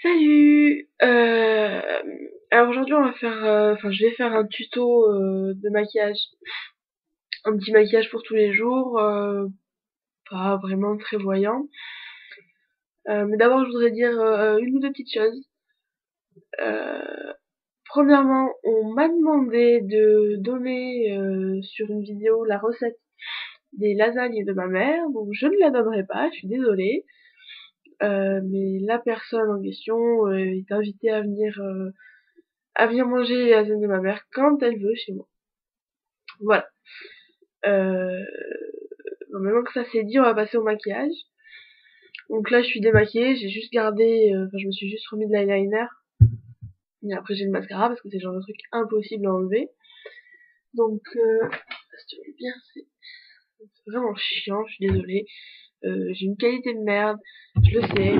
Salut. Alors aujourd'hui on va faire, je vais faire un tuto de maquillage, un petit maquillage pour tous les jours, pas vraiment très voyant. Mais d'abord je voudrais dire une ou deux petites choses. Euh, Premièrement, on m'a demandé de donner sur une vidéo la recette des lasagnes de ma mère, donc je ne la donnerai pas, je suis désolée. Mais la personne en question est invitée à venir manger les lasagnes de ma mère quand elle veut chez moi. Voilà. Euh, Maintenant que ça c'est dit, on va passer au maquillage. Donc là, je suis démaquillée, j'ai juste gardé, je me suis juste remis de l'eyeliner. Et après, j'ai le mascara parce que c'est le genre de truc impossible à enlever. Donc, si tu veux bien, c'est vraiment chiant, je suis désolée. J'ai une qualité de merde, je le sais.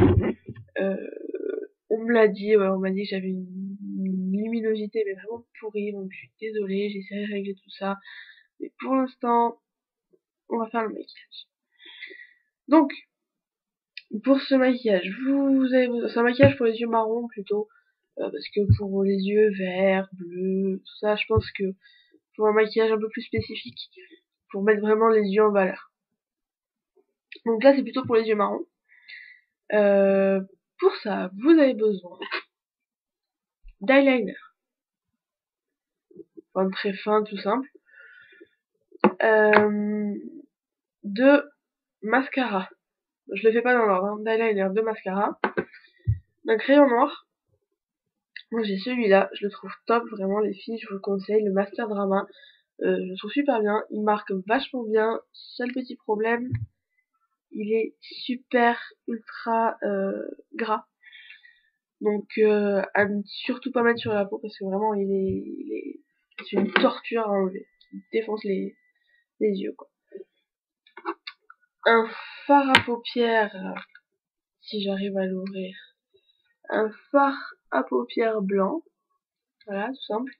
On me l'a dit, ouais, on m'a dit que j'avais une luminosité mais vraiment pourrie, donc je suis désolée, j'ai essayé de régler tout ça. Mais pour l'instant, on va faire le maquillage. Donc, pour ce maquillage, c'est un maquillage pour les yeux marrons plutôt, parce que pour les yeux verts, bleus, tout ça, je pense que faut un maquillage un peu plus spécifique pour mettre vraiment les yeux en valeur. Donc là, c'est plutôt pour les yeux marrons. Euh, pour ça, vous avez besoin d'eyeliner, enfin très fin, tout simple, de mascara. Je le fais pas dans l'ordre, hein, d'eyeliner, de mascara, d'un crayon noir. Moi j'ai celui-là, je le trouve top, vraiment les filles, je vous le conseille, le Master Drama. Je le trouve super bien, il marque vachement bien. Seul petit problème, il est super ultra gras. Donc à ne surtout pas mettre sur la peau parce que vraiment c'est une torture à enlever. Il défonce les yeux quoi. Un fard à paupières, si j'arrive à l'ouvrir. Un fard à paupières blanc. Voilà, tout simple.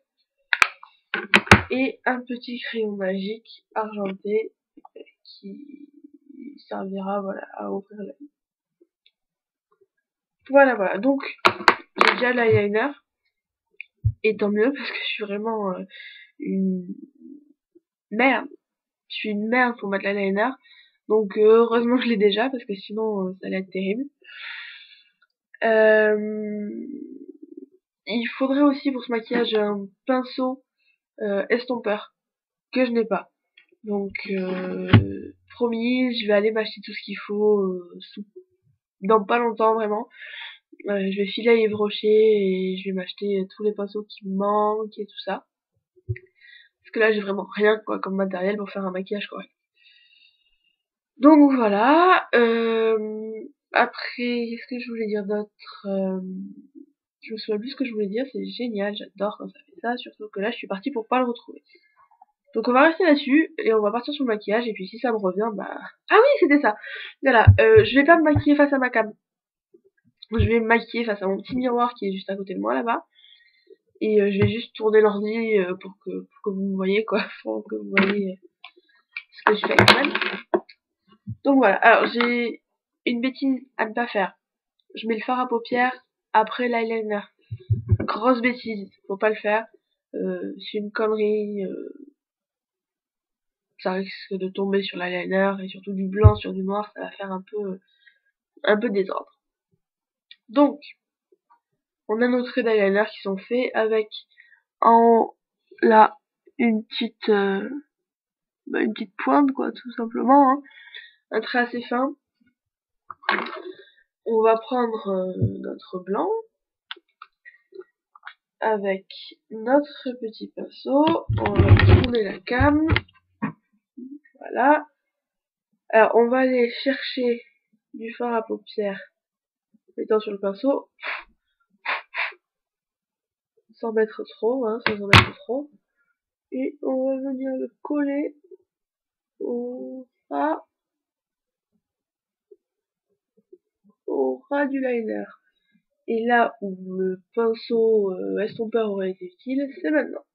Et un petit crayon magique argenté qui servira voilà, à ouvrir l'œil. Voilà. Donc, j'ai déjà l'eyeliner. Et tant mieux, parce que je suis vraiment une merde. Je suis une merde pour mettre l'eyeliner. Donc, heureusement que je l'ai déjà, parce que sinon, ça allait être terrible. Il faudrait aussi pour ce maquillage un pinceau estompeur, que je n'ai pas. Donc, promis, je vais aller m'acheter tout ce qu'il faut dans pas longtemps, vraiment. Je vais filer à Yves Rocher et je vais m'acheter tous les pinceaux qui me manquent et tout ça. Parce que là, j'ai vraiment rien quoi comme matériel pour faire un maquillage correct. Donc voilà. Après, qu'est-ce que je voulais dire d'autre Je me souviens plus ce que je voulais dire. C'est génial, j'adore quand ça fait ça. Surtout que là, je suis partie pour pas le retrouver. Donc on va rester là-dessus et on va partir sur le maquillage. Et puis si ça me revient, bah... Ah oui, c'était ça. Voilà, je vais pas me maquiller face à ma cam. Je vais me maquiller face à mon petit miroir qui est juste à côté de moi là-bas. Et je vais juste tourner l'ordi pour que vous me voyez quoi. Pour que vous voyez ce que je fais quand même. Donc voilà, alors j'ai une bêtise à ne pas faire. Je mets le fard à paupières après l'eyeliner. Grosse bêtise, faut pas le faire. C'est une connerie. Ça risque de tomber sur l'eyeliner et surtout du blanc sur du noir, ça va faire un peu désordre. Donc, on a nos traits d'eyeliner qui sont faits avec en là une petite pointe quoi, tout simplement. Hein. Un trait assez fin. On va prendre notre blanc avec notre petit pinceau. On va tourner la cam. Voilà. Alors, on va aller chercher du fard à paupières mettant sur le pinceau sans mettre trop, hein, sans en mettre trop. Et on va venir le coller au ras du liner. Et là où le pinceau estompeur aurait été utile, c'est maintenant.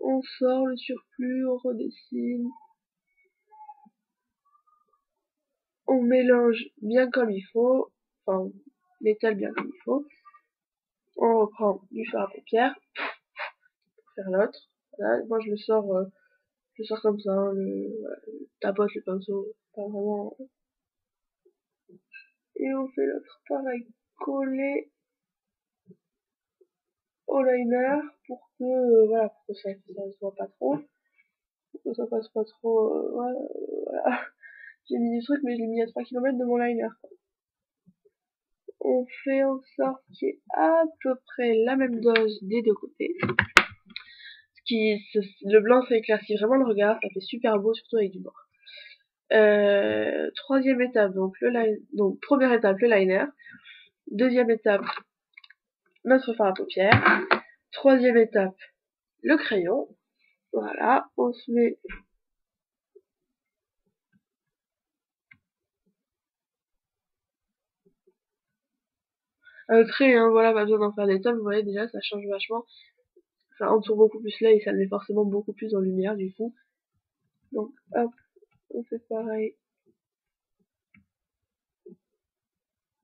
On sort le surplus, on redessine. On mélange bien comme il faut. Enfin, l'étale bien comme il faut. On reprend du fard à paupières pour faire l'autre. Voilà, moi je le sors comme ça, hein, voilà, je tapote le pinceau, pas vraiment. Et on fait l'autre pareil, collé au liner pour que voilà, pour que ça se voit pas trop, pour que ça passe pas trop. Voilà. J'ai mis du truc, mais je l'ai mis à 3 km de mon liner. On fait en sorte qu'il y ait à peu près la même dose des deux côtés. Le blanc, ça éclaircit vraiment le regard, ça fait super beau, surtout avec du noir. Troisième étape, donc première étape, le liner. Deuxième étape, notre fard à paupières. Troisième étape, le crayon. Voilà, on se met un trait, hein, voilà, pas besoin d'en faire des tonnes, vous voyez déjà, ça change vachement. Ça entoure beaucoup plus l'œil, ça le met forcément beaucoup plus en lumière du coup. Donc hop, on fait pareil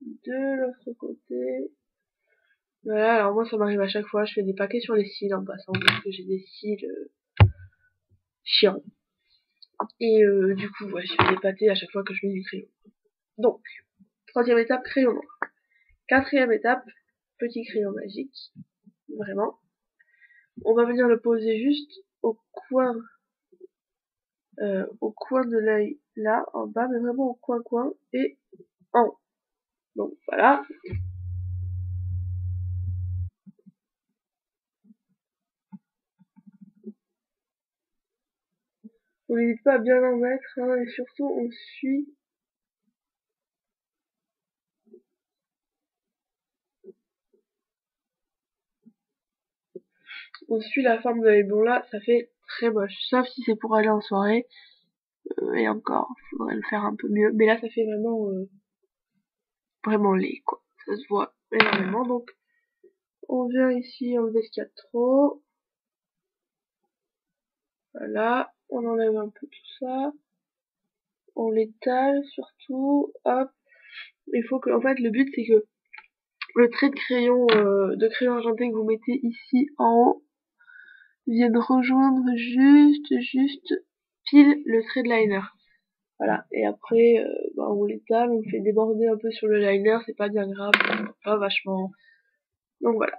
de l'autre côté. Voilà, alors moi ça m'arrive à chaque fois, je fais des paquets sur les cils en passant, parce que j'ai des cils chiants. Et du coup, ouais, je fais des pâtés à chaque fois que je mets du crayon. Donc, troisième étape, crayon noir. Quatrième étape, petit crayon magique, vraiment. On va venir le poser juste au coin de l'œil, là, en bas, mais vraiment au coin, et en haut. Donc voilà. On n'hésite pas à bien en mettre, hein, et surtout on suit la forme de l'œil. Bon là, ça fait très moche, sauf si c'est pour aller en soirée, et encore, faudrait le faire un peu mieux. Mais là, ça fait vraiment laid, quoi. Ça se voit énormément, donc on vient ici enlever ce qu'il y a de trop. Voilà, on enlève un peu tout ça. On l'étale surtout, hop. Il faut que, en fait, le but c'est que le trait de crayon argenté que vous mettez ici en haut vienne rejoindre juste pile le trait de liner. Voilà, et après, on l'étale, on le fait déborder un peu sur le liner, c'est pas bien grave, pas vachement. Donc voilà.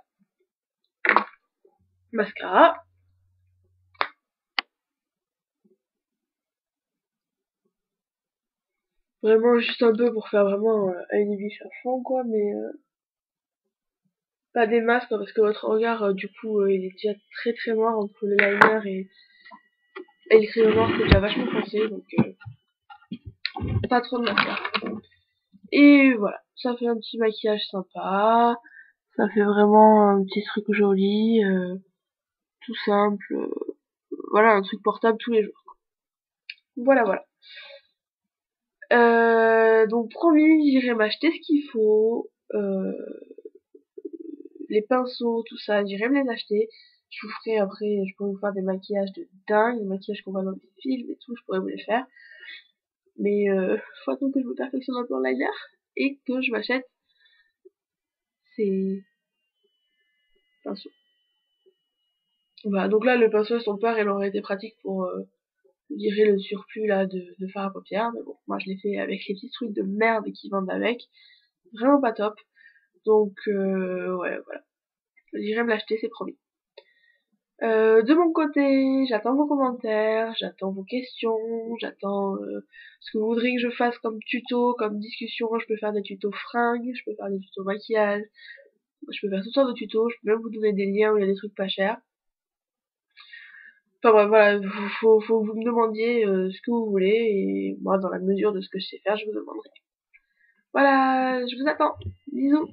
Mascara. Vraiment juste un peu pour faire vraiment un inhibition à fond, quoi, mais pas des masques, parce que votre regard, du coup, il est déjà très très noir entre le liner et le crayon noir, c'est déjà vachement foncé, donc pas trop de mascara. Et voilà, ça fait un petit maquillage sympa, ça fait vraiment un petit truc joli, tout simple, voilà, un truc portable tous les jours. Voilà, voilà. Donc promis, j'irai m'acheter ce qu'il faut, les pinceaux, tout ça, j'irai me les acheter. Je vous ferai après, je pourrais vous faire des maquillages de dingue, des maquillages qu'on voit dans les films et tout, je pourrais vous les faire. Mais faut attendre que je me perfectionne un peu en liner et que je m'achète ces pinceaux. Voilà, donc là le pinceau à son père, il aurait été pratique pour virer le surplus là de fard à paupières, mais bon, moi je l'ai fait avec les petits trucs de merde qui vendent avec, vraiment pas top. Donc ouais, voilà, j'irai me l'acheter, c'est promis. De mon côté, j'attends vos commentaires, j'attends vos questions, j'attends ce que vous voudriez que je fasse comme tuto, comme discussion. Je peux faire des tutos fringues, je peux faire des tutos maquillage, je peux faire toutes sortes de tutos, je peux même vous donner des liens où il y a des trucs pas chers. Enfin bref, voilà, faut que vous me demandiez ce que vous voulez, et moi, dans la mesure de ce que je sais faire, je vous demanderai. Voilà, je vous attends. Bisous.